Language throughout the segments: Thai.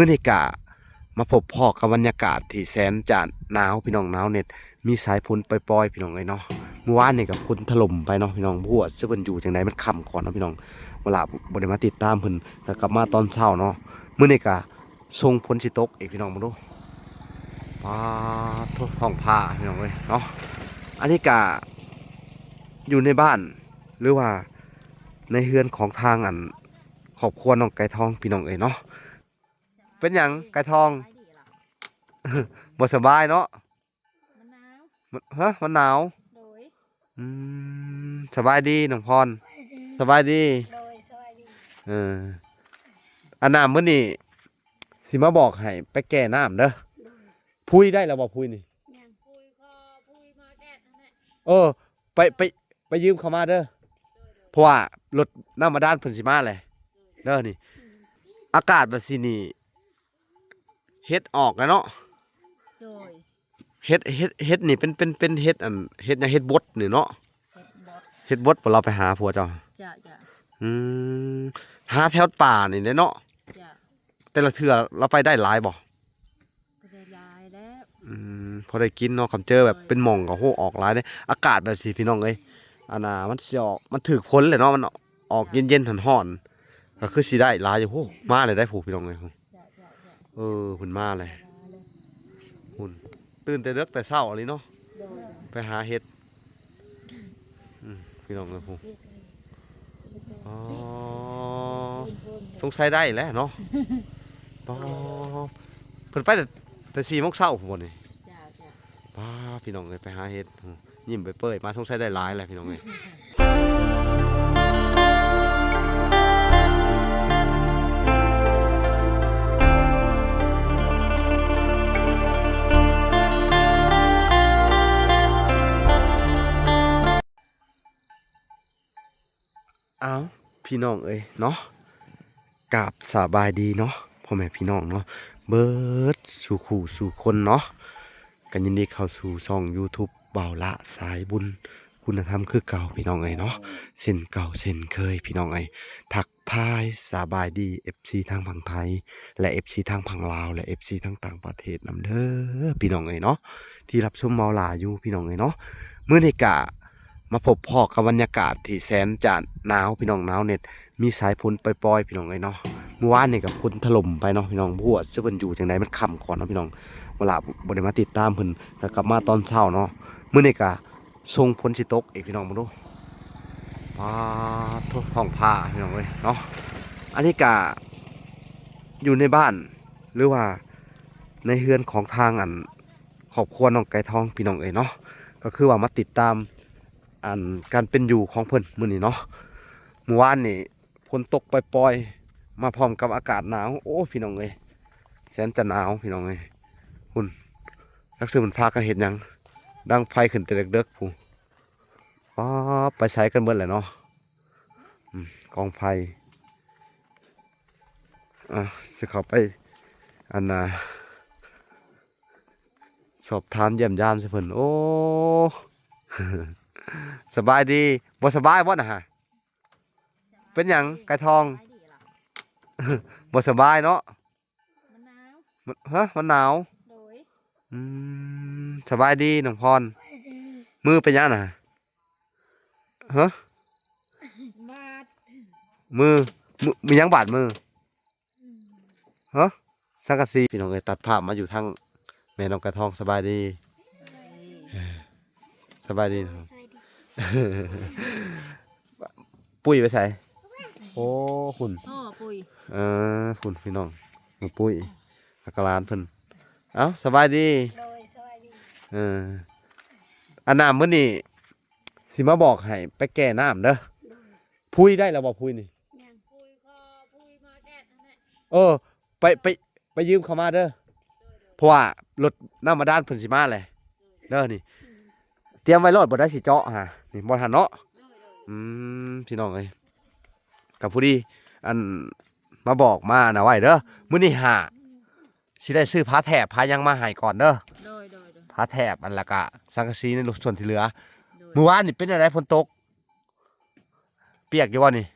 มื้อนี้กะมาพบพ่อกับบรรยากาศที่แสนจะหนาวพี่น้องหนาวเน็ตมีสายฝนปล่อยๆพี่น้องเอ้ยเนาะเมื่อวานนี่กับฝนถล่มไปเนาะพี่น้องบ่ฮู้ว่าสิเพิ่นอยู่จังไดมันค่ำก่อนเนาะพี่น้องเวลาบ่ได้มาติดตามเพิ่นแต่กลับมาตอนเช้าเนาะมื้อนี้กะส่งฝนสิตกอีกพี่น้องมาดูฟ้าท้องฟ้าพี่น้องเอ้ยเนาะอันนี้กะอยู่ในบ้านหรือว่าในเฮือนของทางครอบครัวน้องไก่ทองพี่น้องเอ้ยเนาะเป็นหยังไก่ทอง บ่สบายเนาะมะนาว มันหนาว โดยอืสบายดีน้องพรสบายดีโดยสวัสดีเอออันน้ำมื้อนี้สิมาบอกให้ไปแก่น้ำเด้อพุยได้แล้วบ่พุยนี่ยังพุยพอพุยมาแก้ทั้งนั้นเออไปยืมเขามาเด้อเพราะว่ารถน้ำมาด้านเพิ่นสิมาแหละเด้อนี่อากาศแบบสินี่เฮ็ดออกแล้วเนาะโดยเฮ็ดนี่เป็นเฮ็ดเฮ็ดหยังเฮ็ดบดนี่เนาะเฮ็ดบดบ่เราไปหาผัวเจ้าจ้ะอืมหาแถวป่านี่เนาะจ้ะแต่ละเทื่อเราไปได้หลายบ่ก็ได้ลายแล้วพอได้กินเนาะคำเจอแบบเป็นหม่องก็โหออกหลายเด้อากาศแบบสิพี่น้องเอ้ยอันน่ะมันสิออกมันถึกฝนเลยเนาะมันออกเย็นๆร้อนๆก็คือสิได้หลายอยู่โหมาเลยได้ผู้พี่น้องเอ้ยจ้ะเพิ่นมาเลยหุ่นตื่นแต่ดึกแต่เช้าเลยเนาะโดยไปหาเห็ดพี่น้องเลยผู้อ๋อสงสัยได้แล้วเนาะป้าเพิ่นไปแต่4 โมงเช้าพุ่นนี่จ้ะป้าพี่น้องเลยไปหาเห็ดยิ้มไปเปื่อยมาสงสัยได้หลายแหละพี่น้องเลยเอาพี่น้องเอ้ยเนาะกราบสบายดีเนาะพ่อแม่พี่น้องเนาะเบิดสู่ขู่สู่คนเนาะกันยินดีเข้าสู่ช่อง YouTube บ่าวละสายบุญคุณธรรมคือเก่าพี่น้องเอ้ยเนาะเส้นเก่าเส้นเคยพี่น้องเอ้ยทักทายสบายดี FC ทางฝั่งไทยและ FC ทางฝั่งลาวและ FC ทางต่างประเทศนำเด้อพี่น้องเอ้ยเนาะที่รับชมเมาลาอยู่พี่น้องเอ้ยเนาะมื้อนี้กะมาพบพ่อกับบรรยากาศที่แสนจะหนาวพี่น้องหนาวเน็ตมีสายฝนปล่อยๆพี่น้องเอ้ยเนาะเมื่อวานนี่กับฝนถล่มไปเนาะพี่น้องบ่ฮู้ว่าสิเพิ่นอยู่จังไดมันค่ำก่อนเนาะพี่น้องเวลาบ่ได้มาติดตามเพิ่นแต่กลับมาตอนเช้าเนาะมื้อนี้ก็ส่งฝนสิตกอีกพี่น้องมาดูฟ้าท้องฟ้าพี่น้องเอ้ยเนาะอันนี้ก็อยู่ในบ้านหรือว่าในเฮือนของทางครอบครัวน้องไก่ทองพี่น้องเอ้ยเนาะก็คือว่ามาติดตามการเป็นอยู่ของเพิ่นมื้อนี้เนาะเมื่อวานนี่ฝนตกปล่อยๆมาพร้อมกับอากาศหนาวโอ้พี่น้องเอ้ยแสนจะหนาวพี่น้องเอ้ยหุ่นนักสืบมันพากันเห็นยังดังไฟขึ้นแต่เด็กๆผู้ป๊อไปใช้กันเบิดแหละเนาะกองไฟจะเข้าไปสอบถามเยี่ยมยามสิเพิ่นโอ้ สบายดีบ่สบายบ่นะฮะเป็นหยังไก่ทองบ่สบายเนาะมะนาวมันหนาวโดยสบายดีน้องพรมือเป็นยังน่ะฮะบาดมือยังบาดมือฮะสังกะสีพี่น้องเอ้ยตัดภาพมาอยู่ทางแม่น้องไก่ทองสบายดีสบายดีนะครับ ปุ้ยไปใส่โอ้คุณพ่อปุยคุณพี่น้องหมูปุ้ยอักลานเพิ่นเอ้าสบายดีโดยสวัสดีอันน้ำมื้อนี้สิมาบอกให้ไปแก่น้ำเด้อพุยได้แล้วบ่พุยนี่ยังพุยพอพุยมาแก้ทั้งนั้นไปยืมเขามาเด้อเพราะว่ารถน้ำมาด้านเพิ่นสิมาแหละเด้อนี่เตรียมไว้รอดบ่ได้สิเจาะฮะนี่บ่ทันเนาะพี่น้องเอ้ยกับผู้ดีมาบอกมานะไว้เด้อมื้อนี้สิได้ซื้อผ้าแถบผ้ายังมาให้ก่อนเด้อผ้าแถบอันละกะสังกะสีในส่วนที่เหลือเมื่อวานนี่เป็นอะไรฝนตกเปียกอยู่บ่นี่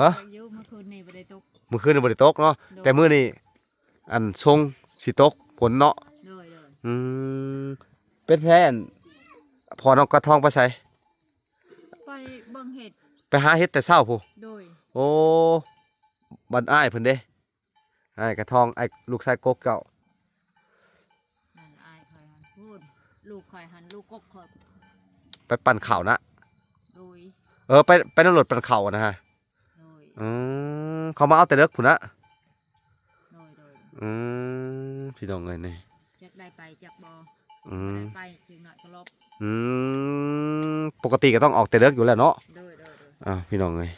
ฮะเมื่อคืนนี่บ่ได้ตกเมื่อคืนนี่บ่ได้ตกเนาะแต่มื้อนี้ อันทรงสิตกผลเนาะ โดย อืมเป็นแท้อันพอน้องกระทองไปใส่ ไปเบิ่งเห็ด ไปหาเฮ็ดแต่เช้าพู โดย โอ้บันอ้ายเพิ่นเด้อ้ายกระทองไอ้ลูกชายกกเก่า นั่นอายคอยหันพูดลูกคอยหันลูกกกคอย ไปปั่นข้าวนะ โดย ไปนำรถปั่นข้าวนะฮะ โดย เขามาเอาแต่เลิกพุ่นนะ โดย พี่น้องเอ้ยนี่ จักได้ไปจักบ่ อืม ได้ไปจึงหน่อยก็ลบ ปกติก็ต้องออกแต่เลิกอยู่แล้วเนาะ โดย พี่น้องเอ้ย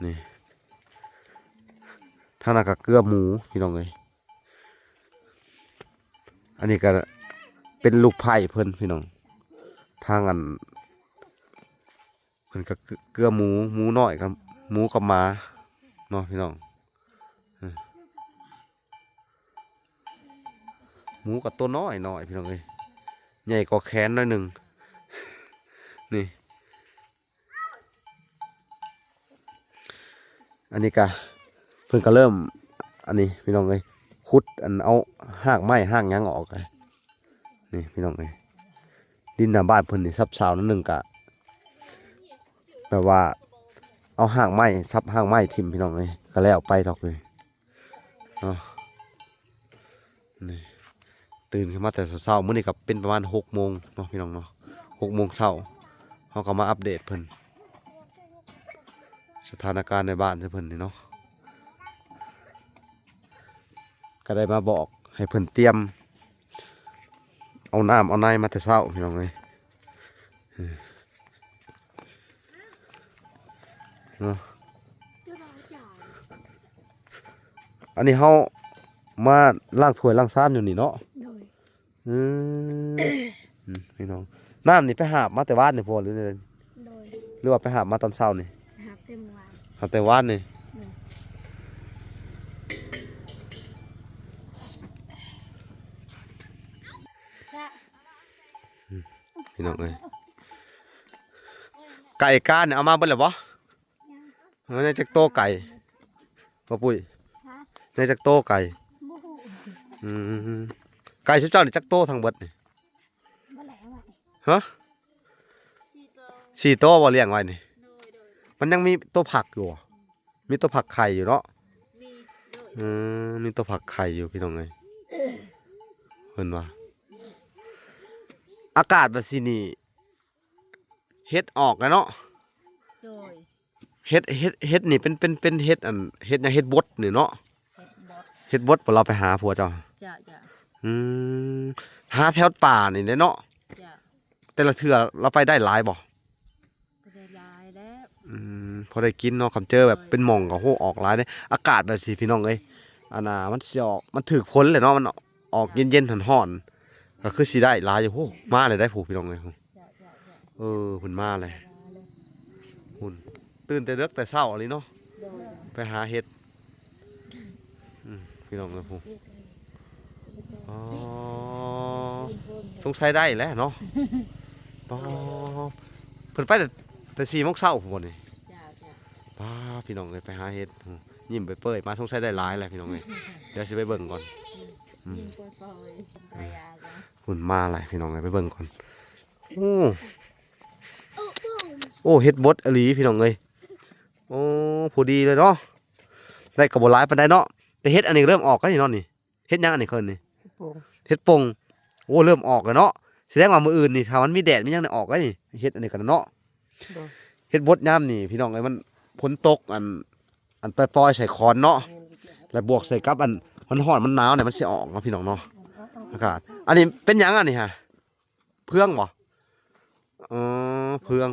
นี่ทางนั้นก็เกลือหมูพี่น้องเอ้ยอันนี้ก็เป็นลูกไผ่เพิ่นพี่น้องทางอันเพิ่นก็เกลือหมูน้อยกับหมูกับหมาเนาะพี่น้องหมูกับตัวน้อยพี่น้องเอ้ยใหญ่กว่าแขนหน่อยหนึ่งนี่อันนี้ก็เพิ่นก็เริ่มอันนี้พี่น้องเอ้ยขุดอันเอาหากไม้หากหยังออกเลยนี่พี่น้องเอ้ยดินหน้าบ้านเพิ่นนี่ซับซาวนิดนึงกะแบบว่าเอาหากไม้ซับหากไม้ทิ่มพี่น้องเอ้ยก็แล้วไปดอกเลยเนาะนี่ตื่นขึ้นมาแต่เช้าๆมื้อนี้ก็เป็นประมาณ6 โมงเนาะพี่น้องเนาะ6 โมงเช้าเฮาก็มาอัปเดตเพิ่นสถานการณ์ในบ้านเพิ่นนี่เนาะก็ได้มาบอกให้เพิ่นเตรียมเอาน้ำเอาในมาแต่เช้าพี่น้องเลยเนาะอันนี้เฮามาล้างถ้วยล้างซ้ำอยู่นี่เนาะ โดย อืพี่น้องน้ำนี่ไปหาบมาแต่วานนี่พอหรือไง โดย หรือว่าไปหาบมาตอนเช้านี่ หักเต็มวัน หาแต่วานนี่พี่น้องเอ้ยไก่ก้านเนี่ยเอามาเบิ่แล้วบ่ในจักโตไก่บ่ปุ้ยในจักโตไก่ไก่ชุดเจ้านี่จักโตทั้งเบิดนี่ฮะ4 โตบ่เลี้ยงไว้นี่มันยังมีโตผักอยู่บ่มีโตผักไข่อยู่เนาะมีโตผักไข่อยู่พี่น้องเอ้ยเพิ่นว่าอากาศแบบนี้นี่เฮ็ดออกแล้วเนาะ โดย เฮ็ดนี่เป็นเฮ็ดอันเฮ็ดหยังเฮ็ดบดนี่เนาะ เห็ดบด เฮ็ดบดบ่เราไปหาผัวเจ้า จะ อืมหาแถวป่านี่เนาะ จะ แต่ละเทื่อเราไปได้หลายบ่ ก็ได้ลายแล้ว พอได้กินเนาะคำเจอแบบเป็นหม่องก็โหออกหลายเด้อากาศแบบสิพี่น้องเอ้ยอันน่ะมันสิออกมันถึกฝนเลยเนาะมันออกเย็นๆร้อนๆก็คือสิได้หลายอยู่โหมาเลยได้ผู้พี่น้องเอ้ย จะ เพิ่นมาเลยหุ่นตื่นแต่ดึกแต่เช้าอะไรเนาะ โดย ไปหาเห็ดพี่น้องนะพูอ๋อสงสัยได้แล้วเนาะป้าเพิ่นไปแต่4 โมงเช้าผมนี่ จะ ป้าพี่น้องเลยไปหาเห็ดยิ้มไปเปิดมาสงสัยได้หลายแหละพี่น้องเลยเดี๋ยวสิไปเบิ่งก่อน ยิงปล่อยๆระยะกัน หุ่นมาอะไรพี่น้องเลยไปเบิ่งก่อนโอ้เห็ดบดอหลีพี่น้องเลยโอ้ผู้ดีเลยเนาะได้กระบอกหลายปานใดเนาะแต่เห็ดอันนี้เริ่มออกแล้วนี่เนาะนี่เห็ดยังอันนี้เพิ่นนี่ เฮ็ดปงโอ้เริ่มออกแล้วเนาะแสดงว่ามื้ออื่นนี่ถ้ามันมีแดดมันยังได้ออกแล้วนี่เฮ็ดอันนี้กันเนาะเฮ็ดบดยามนี่พี่น้องเอ้ยมันฝนตกอันปล่อยๆใส่คอนเนาะแล้วบวกใส่กับอันมันร้อนมันหนาวเนี่ยมันสิออกเนาะพี่น้องเนาะอากาศอันนี้เป็นหยังอันนี้ฮะเพื่องบ่เพื่อง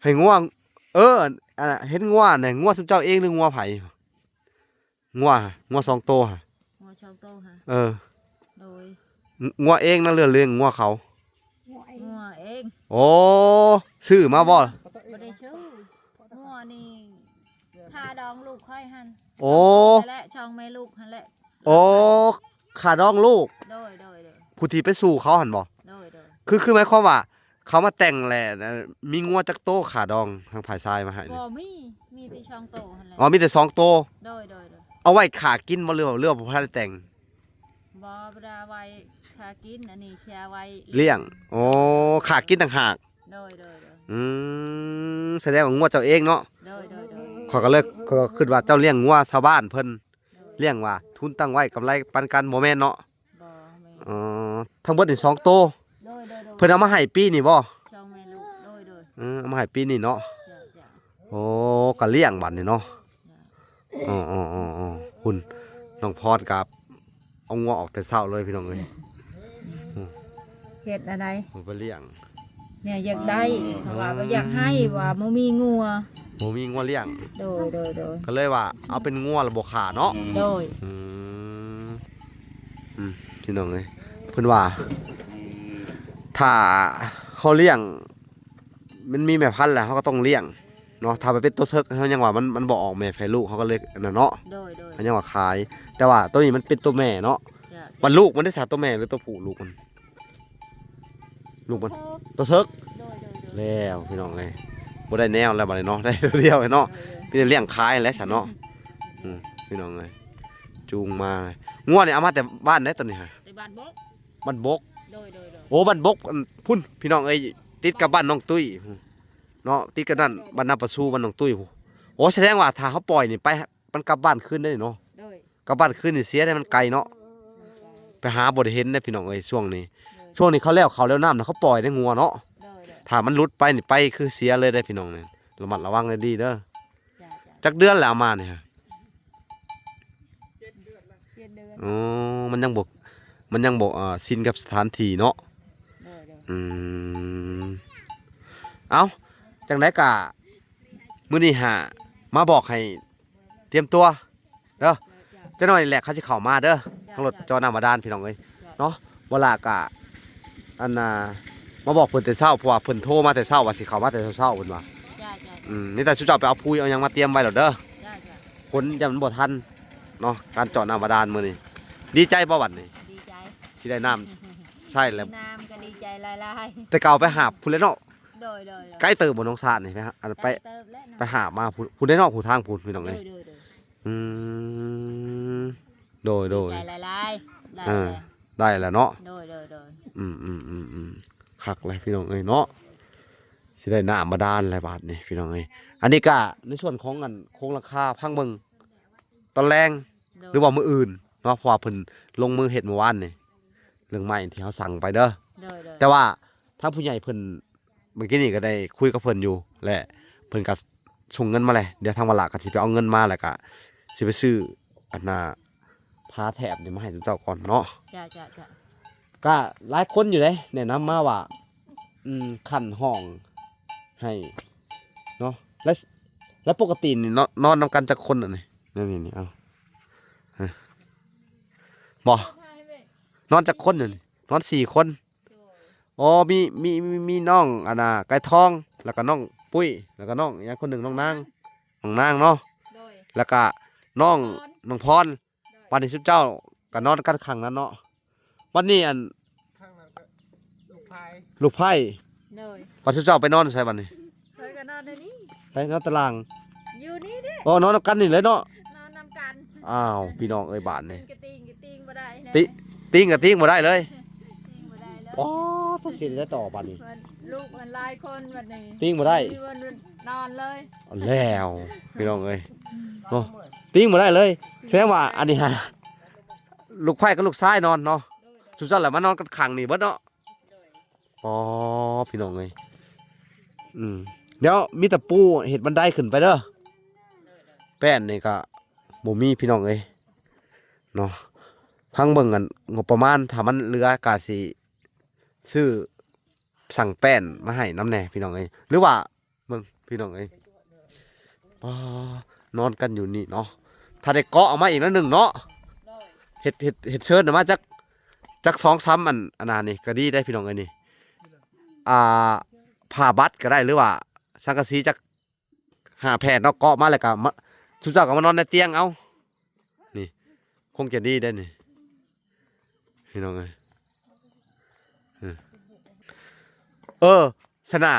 ให้ง่วงอันน่ะเฮ็ดง่วเนี่ยง่วสุเจ้าเองหรือง่วไผง่ว2 โตฮะ หัวชาวโตฮะ โดย โดย งัวเองนั่นเรื่องงัวเขา หัวเอง โอ้ซื้อมาบ่ บ่ได้ชื่อหัวนี่พาดองลูกค่อยหัน โอ้ และช่องแม่ลูกหันแหละ โอ้ขาดองลูก โดย ผู้ที่ไปสู่เขาหันบ่ โดย คือหมายความว่า เขามาแต่งแหละมีงัวจักโตขาดองทางภายซ้ายมาให้นี่ บ่มีแต่ช่องโตหั่นแหละ อ๋อมีแต่2โต โดย เอาไว้ขากินบ่เรือบ่ทันได้แต่ง บ่บ่ได้ไว้ค่ากินอันนี้แค่ไว้ เลี้ยงโอ้ขากินต่างหาก โดย อืแสดงว่างัวเจ้าเองเนาะ โดย ข้อยก็เลยข้อยก็คิดว่าเจ้าเลี้ยงงัวชาวบ้านเพิ่นเลี้ยงว่าทุนตั้งไว้กำไรปันกันบ่แม่นเนาะ บ่แม่ อ๋อทั้งเบิดนี่2โต โดย เพิ่นเอามาให้ปีนี่บ่ ช่องแม่ลูกโดย เอามาให้ปีนี่เนาะ จ้ะ โอ้ก็เลี้ยงบัดนี่เนาะ จ้ะ อ๋อคุณน้องพอดกับเอางัวออกแต่เช้าเลยพี่น้องเอ้ย เฮ็ดอะไร ผมไปเลี้ยง เนี่ยอยากได้เพราะว่าบ่อยากให้ว่าบ่มีงัว บ่มีงัวเลี้ยง โดย ก็เลยว่าเอาเป็นงัวระบบขาเนาะ โดย อืมพี่น้องเอ้ยเพิ่นว่าถ้าเขาเลี้ยงมันมีแม่พันธุ์แหละเขาก็ต้องเลี้ยงเนาะถ้าไปเป็นตัวเทิกเขายังว่ามันบ่ออกแม่ไฟลูกเขาก็เลยอันนั้นเนาะ โดย เขายังว่าขาย แต่ว่าตัวนี้มันเป็นตัวแม่เนาะ จ้ะ มันลูกมันได้สาตัวแม่หรือตัวผู้ลูกมันตัวเทิก โดย แล้วพี่น้องเอ้ยบ่ได้แนวแล้วบัดนี้เนาะได้ตัวเดียวเนาะพี่จะเลี้ยงขายแล้วฉันเนาะพี่น้องเอ้ยจูงมาเลยงัวนี่เอามาแต่บ้านได้ตัวนี้ฮะ ในบ้านบก บ้านบก โดย โอ้บ้านบกอันพุ่นพี่น้องเอ้ยติดกับบ้านน้องตุ้ยเนาะติดกับนั่นบ้านนาประสูบ้านน้องตุ้ยโอ้แสดงว่าถ้าเขาปล่อยนี่ไปมันกลับบ้านคืนได้เนาะ โดย กลับบ้านคืนนี่เสียได้มันไกลเนาะไปหาบ่ได้เห็นได้พี่น้องเอ้ยช่วงนี้เขาแล้วน้ำนะเขาปล่อยได้งัวเนาะ โดย ถ้ามันหลุดไปนี่ไปคือเสียเลยได้พี่น้องเนี่ยระมัดระวังให้ดีเด้อ จ้ะ จักเดือนแล้วเอามาเนี่ยฮะ 7 เดือน อ๋อมันยังบ่ชินกับสถานที่เนาะ โดย อืมเอาจังไดกะมื้อนี้หามาบอกให้เตรียมตัวเด้อจักหน่อยแหละเขาสิเข้ามาเด้อทางรถจอน้ำบาดาลพี่น้องเอ้ยเนาะเวลากะอันน่ะมาบอกเพิ่นแต่เช้าเพราะว่าเพิ่นโทรมาแต่เช้าว่าสิเข้ามาแต่เช้าเพิ่นว่า จ้ะ นี่แต่ชุดเจ้าไปเอาปุยเอาหยังมาเตรียมไว้แล้วเด้อ จ้ะ คนจะมันบ่ทันเนาะการเจาะน้ำบาดาลมื้อนี้ดีใจบ่บัดนี้ ดีใจ ที่ได้น้ำใช่แล้ว น้ำก็ดีใจหลาย แต่เก่าไปหาบพุ่นแล้วเนาะ ๆโดย ใกล้เติบบ่น้องสาดนี่ไปฮะอันไป เติบแล้ว ไปหามาพูดได้นอกหูทางพูดพี่น้อง โด เลย ย อืมโดย ใจหลายๆได้ ได้แล้วเนาะ โดย คักเลยพี่น้องเอ้ยเนาะสิได้น้ำบาดาลหลายบาทนี่พี่น้องเอ้ยอันนี้ก็ในส่วนของอันโครงราคาพังเบิงตอนแรงหรือว่ามื้ออื่นเนาะเพราะว่าเพิ่นลงมือเฮ็ดเมื่อวานนี่เรื่องใหม่ที่เขาสั่งไปเด้อ แต่ว่าทางผู้ใหญ่เพิ่นเมื่อกี้นี่ก็ได้คุยกับเพิ่นอยู่แหละเพิ่นก็ส่งเงินมาแหละเดี๋ยวทางวลาก็สิไปเอาเงินมาแล้วก็สิไปซื้ออันน่ะพาแถบนี่มาให้เจ้าก่อนเนาะ จ้ะ ก็หลายคนอยู่เลยแนะนำมาว่าขั้นห้องให้เนาะแล้วปกตินี่นอนนำกันจักคนอ่ะนี่เอาฮะบ่นอนจักคนอยู่นี่นอน4 คนอ๋อมีน้องอันน่ะไก่ทองแล้วก็น้องปุ้ยแล้วก็น้องอีกอย่างคนหนึ่งน้องนางเนาะแล้วก็น้องพรวันนี้ชุดเจ้าก็นอนกันข้างนั้นเนาะวันนี้อัน ข้างนั้นก็ลูกไผ่ โดย วันชุดเจ้าไปนอนใช่บัดนี้ เคยก็นอนในนี้ ไปนอนตาราง อยู่นี่เด้ อ๋อนอนกันนี่เลยเนาะ นอนนำกัน อ้าวพี่น้องเอ้ยบาทนี่ กระติงบ่ได้นะ ติ้งกับติ้งบ่ได้เลย ติ้งบ่ได้แล้ว อ๋อต้องสิได้ต่อบาดนี้ ลูกมันหลายคนบัดนี้ ติ้งบ่ได้ วันนอนเลย เอาแล้วพี่น้องเอ้ยเนาะติ้งบ่ได้เลยแสดงว่าอันนี้ฮะลูกไผ่กับลูกชายนอนเนาะสุดยอดแหละมานอนกันขังนี่เบิดเนาะอ๋อพี่น้องเอ้ยเดี๋ยวมีแต่ปูเห็ดบันไดขึ้นไปเด้อแป้นนี่ก็บ่มีพี่น้องเอ้ยเนาะพังเบิ่งกันงบประมาณถ้ามันเหลือกาสิซื้อสั่งแป้นมาให้น้ำแน่พี่น้องเอ้ยหรือว่าเบิ่งพี่น้องเอ้ยนอนกันอยู่นี่เนาะถ้าได้เกาะออกมาอีกแล้วหนึ่งเนาะเห็ดเชิญออกมาจัก2-3อันนั้นนี่ก็ดีได้พี่น้องเอ้ยนี่ผ้าบัดก็ได้หรือว่าสังกะสีจัก5 แผ่นเนาะเกาะมาแล้วก็ทุกเจ้าก็มานอนในเตียงเอานี่คงจะดีได้นี่พี่น้องเอ้ย เออสนะ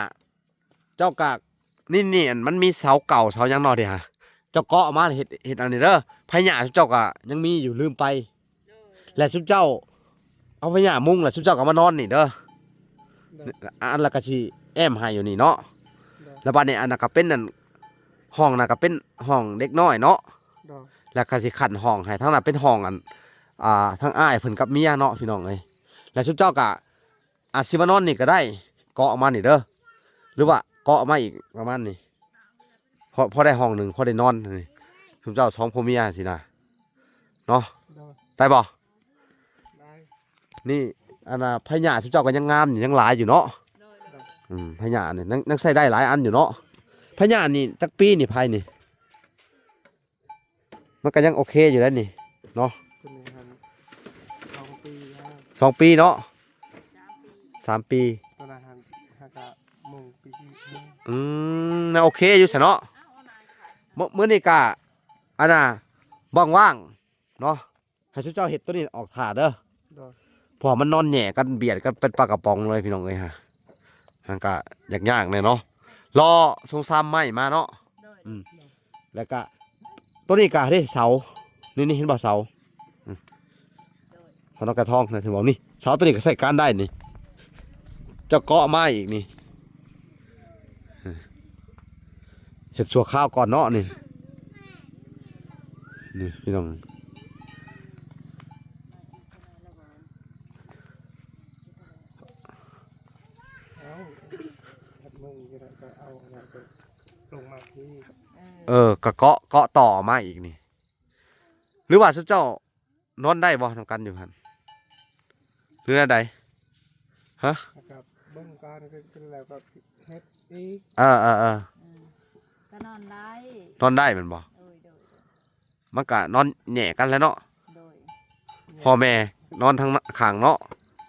เจ้ากากนี่อันมันมีเสาเก่าเสายังนอเดีฮะเจ้าเกาะมาเห็ดอันนี้เด้อพญาทุกเจ้าก็ยังมีอยู่ลืมไป และทุกเจ้าเอาพญามุงและทุกเจ้าก็มานอนนี่เด้อ โดย อันละก็สิแอมให้อยู่นี่เนาะ โดย แล้วบัดนี้อันนั้นก็เป็นนั่นห้องน่ะก็เป็นห้องเด็กน้อยเนาะ โดย แล้วก็สิขันห้องให้ทั้งนั้นเป็นห้องอันทั้งอ้ายเพิ่นกับเมียเนาะพี่น้องเอ้ยแล้วทุกเจ้าก็อาจสิมานอนนี่ก็ได้เกาะมานี่เด้อหรือว่าเกาะมาอีกประมาณนี้พอได้ห้องหนึ่งพอได้นอนนี่ทุกเจ้าสองผัวเมียสินะเนาะ โดย ได้บ่ ได้ นี่อันน่ะพญาทุกเจ้าก็ยังงามอยู่ยังหลายอยู่เนาะ โดยโดย พญานี่นักใส่ได้หลายอันอยู่เนาะพญานี่จักปีนี่ภายนี่มันก็ยังโอเคอยู่แล้วนี่เนาะ คุณนี่หัน2 ปีฮะ 2 ปีเนาะ 3 ปี 3 ปี ตัวนั้นหันหากะมุงปีที่มุง น่าโอเคอยู่ซะเนาะ เอานายขาย มื้อนี้ก็อันน่ะว่างๆเนาะให้ทุกเจ้าเฮ็ดตัวนี้ออกถ่าเด้อ โดย เพราะมันนอนแหย่กันเบียดกันเป็นปลากระป๋องเลยพี่น้องเอ้ยฮะมันก็ยากๆเลยเนาะรอสงซ้ำไม้มาเนาะ โดย อืม แล้วก็ตัวนี้ก็เด้เสานี่เห็นบ่เสา โดย พอนกกระทองนะถึงบอกนี่เสาตัวนี้ก็ใส่การได้นี่เจ้าเกาะไม้อีกนี่เห็ดสัวข้าวก่อนเนาะนี่พี่น้อง เอาหัดมุงก็ได้ก็เอาอะไรไปลงมาที่ ก็เกาะต่อมาอีกนี่หรือว่าเจ้านอนได้บ่ทำกันอยู่พันหรืออะไรฮะ แล้วก็เบิ่งการก็แล้วก็เฮ็ดอีก เออ ก็นอนได้ นอนได้แมันบ่ โดยโดย มันก็นอนแหน่กันแล้วเนาะ โดย พ่อแม่นอนทางข้างเนาะ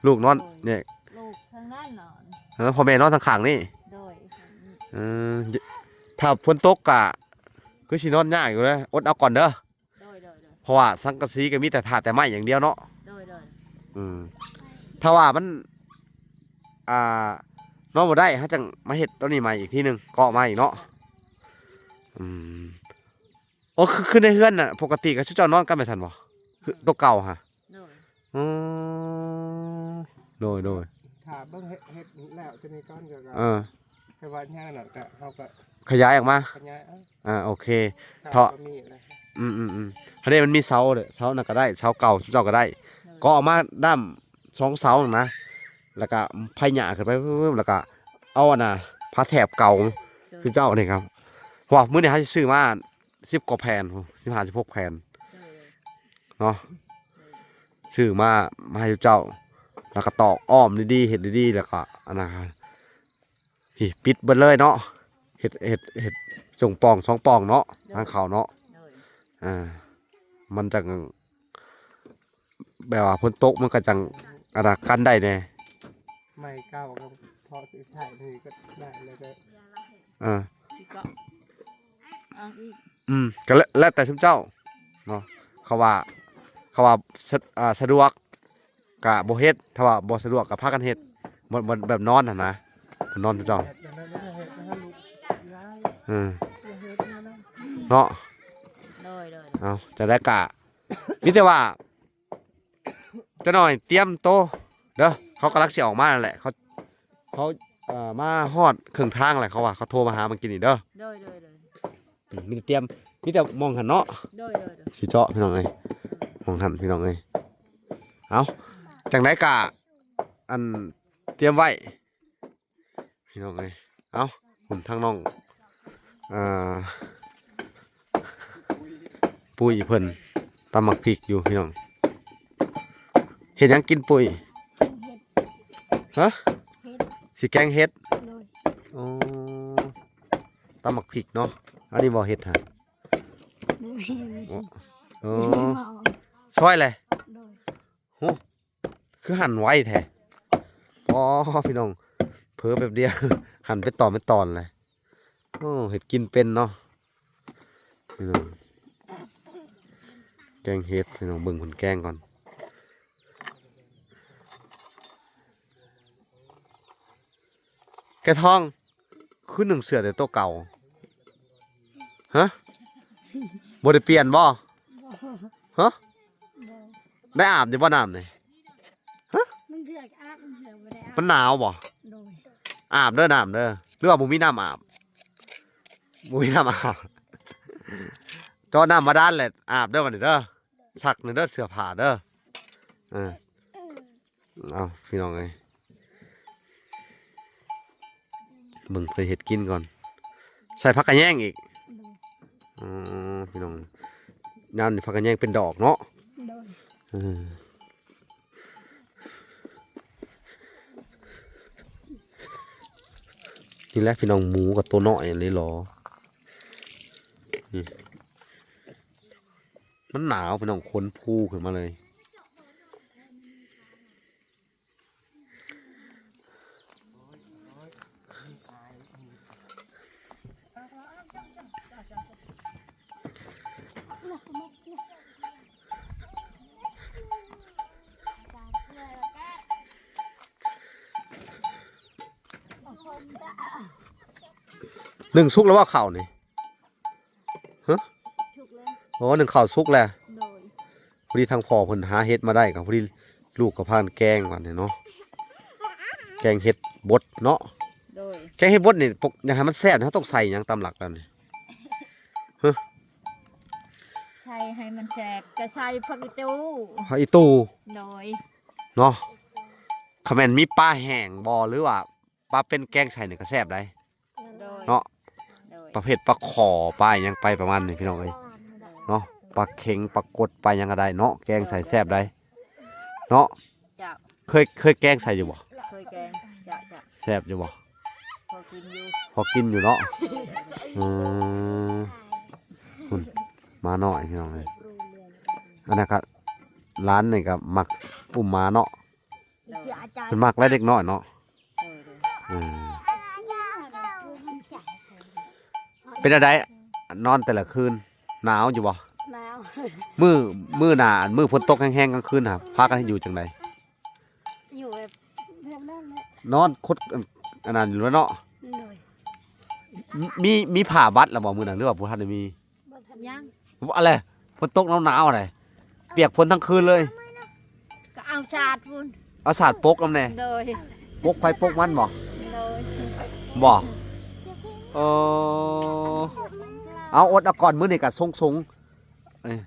ลูกนอนเนี่ย ลูกทางนั้นนอน พ่อแม่นอนทางข้างนี่ โดย เออถ้าฝนตกกะคือสินอนยากอยู่เลยอดเอาก่อนเด้อ โดยโดยโดย เพราะว่าสังกะสีก็มีแต่ถาดแต่ไม้อย่างเดียวเนาะ โดยโดย ถ้าว่ามันนอนบ่ได้ฮะจังมาเฮ็ดตัวนี้ใหม่อีกทีหนึงเกาะมาอีกเนาะอืมโอ้คือในเฮือนน่ะปกติก็ชุเจ้านอนกันไปซั่นบ่คือตัวเก่าฮะ โดย อืมโดย ถ้าเบิ่งเฮ็ดแล้วจะมีก้อนก็ เออ แค่ว่าย่างน่ะก็เฮาก็ ขยายออกมา ขยายเอา โอเค ถ้า เถาะ ก็มีอะไร อันนี้มันมีเสาเด้อเสาน่ะก็ได้เสาเก่าชุเจ้าก็ได้ ก็ออกมาด้าม2เสานั่นนะแล้วก็ไผหญ้าขึ้นไปปึ๊บๆแล้วก็เอาอันน่ะผ้าแถบเก่าชุเจ้านี่ครับเพราะว่ามื้อนี้เฮาสิซื้อมา10กว่าแผ่น15 16แผ่น เนาะซื้อมาให้เจ้า แล้วก็ตอกอ้อมดีๆเห็ดดีๆแล้วก็อันนั้นครับพี่ปิดเบิดเลยเนาะเห็ดจงปอง2ปองเนาะทางเขาเนาะ โดย มันจังแบบว่าฝนตกมันก็จังอันนั้นกันได้แน่ ไม้เก่าก็พอสิใช้นี่ก็ได้แล้วก็ อ่า อีกก็เอาอีก ก็แล้วแต่ทุกเจ้าเนาะเขาว่าสะดวกกะบ่เฮ็ดถ้าว่าบ่สะดวกก็พากันเฮ็ดบ่แบบนอนน่ะนะนอนทุกเจ้า เฮ็ดแล้วนะเฮ็ดนะลูกยาย อืม อย่าเฮ็ดนะนะ เนาะ โดยโดย เอาจะได้กะมิแต่ว่าจะหน่อยเตรียมโตะเด้อเขากำลังจะออกมานั่นแหละเขามาฮอดครึ่งทางแหละเขาว่าเขาโทรมาหามันกินนี่เด้อ โดยโดยโดย มีแต่เตรียมมีแต่มองหันเนาะ โดยโดยโดย สิเจาะพี่น้องเอ้ยมองหันพี่น้องเอ้ยเอาจังไดกะอันเตรียมไว้พี่น้องเอ้ยเอาผมทางน้องปุ้ยเพิ่นตำหมักพริกอยู่พี่น้องเห็นยังกินปุ้ยฮะสิแกงเห็ดอ๋อตำหมักพริกเนาะอันนี้บ่เห็ดฮะอ๋อช่วยเลยโหคือหั่นไว้แท้อ๋อพี่น้องเผลอแบบเดียว หั่นเป็นตอนเป็นตอนเลยโอ้เห็ดกินเป็นเนาะพี่น้องแกงเห็ดพี่น้องเบิ่งคนแกงก่อน แกทองคือหนึ่งเสือแต่ตัวเก่าฮะบ่ได้เปลี่ยนบ่ฮะได้อาบได้บ่น้ำนี่ มันเถือกอาบมันเถือกบ่ได้อาบ มันหนาวบ่ โดย อาบเด้อน้ำเด้อหรือว่าบ่มีน้ำอาบบ่มีน้ำอาบเจาะน้ำมาด้านแหละอาบเด้อบัดนี้เด้อซักนี่เด้อเสื้อผ้าเด้อเอาพี่น้องเอ้ยมึงไปเฮ็ดกินก่อนใส่ผักกระแยงอีก โดย อ๋อพี่น้องน้ำนี่ผักกระแยงเป็นดอกเนาะ โดย นี่แหละพี่น้องหมูกับตัวน้อยเลยเหรอนี่มันหนาวพี่น้องขนพูขึ้นมาเลยหนึ่งซุกแล้วว่าเข่าวนี่ฮะ ถูกเลย อ๋อหนึ่งเข่าวซุกแล้ว โดย พอดีทางพ่อเพิ่นหาเฮ็ดมาได้กับพอดีลูกกับพานแกงก่อนเนี่ยเนาะแกงเฮ็ดบดเนาะ โดย แกงเฮ็ดบดนี่ปกอยากให้มันแซ่บนะต้องใส่หยังตามหลักแล้วนี่ ใช่ให้มันแสบจะใส่ผักอีตู้ เฮาอีตู้ โดย เนาะคอมเมนต์มีปลาแห้งบ่หรือว่าปลาเป็นแกงใส่นี่ก็แซ่บได้ โดย เนาะ โดย ประเภทปลาขอปลาหยังไปประมาณนี้พี่น้องเอ้ยเนาะปลาเข็งปลากดปลาหยังก็ได้เนาะแกงใส่แซ่บได้เนาะ จะ เคยแกงใส่อยู่บ่ เคยแกงจะ แซ่บอยู่บ่ พอกินอยู่ พอกินอยู่เนาะคุณมาหน่อยพี่น้องเลยอันนั้นก็ร้านนี่ก็มักอุ้มหมาเนาะ โดย เสียอาจารย์ เป็นมักและเด็กน้อยเนาะ โดย อืมเป็นอะไรนอนแต่ละคืนหนาวอยู่บ่ หนาว มือหนามือฝนตกแห้งๆกลางคืนครับพากันให้อยู่จังได อยู่แบบเรื่องนั้นแหละ นอนคดอันนั้นอยู่แล้วเนาะ โดย มีผ้าบัดแล้วบ่มื้อนั้นหรือว่าบ่ทันได้มี บ่ทัน ยัง อะไรฝนตกหนาวๆอะไรเปียกฝนทั้งคืนเลย ก็เอาชาดพุ่น เอาสาดปกนำแน่ โดย ปกไฟปกมันบ่ โดย บ่เออเอาอดเอาก่อนมื้อนี้ก็ทรงๆเอ้ย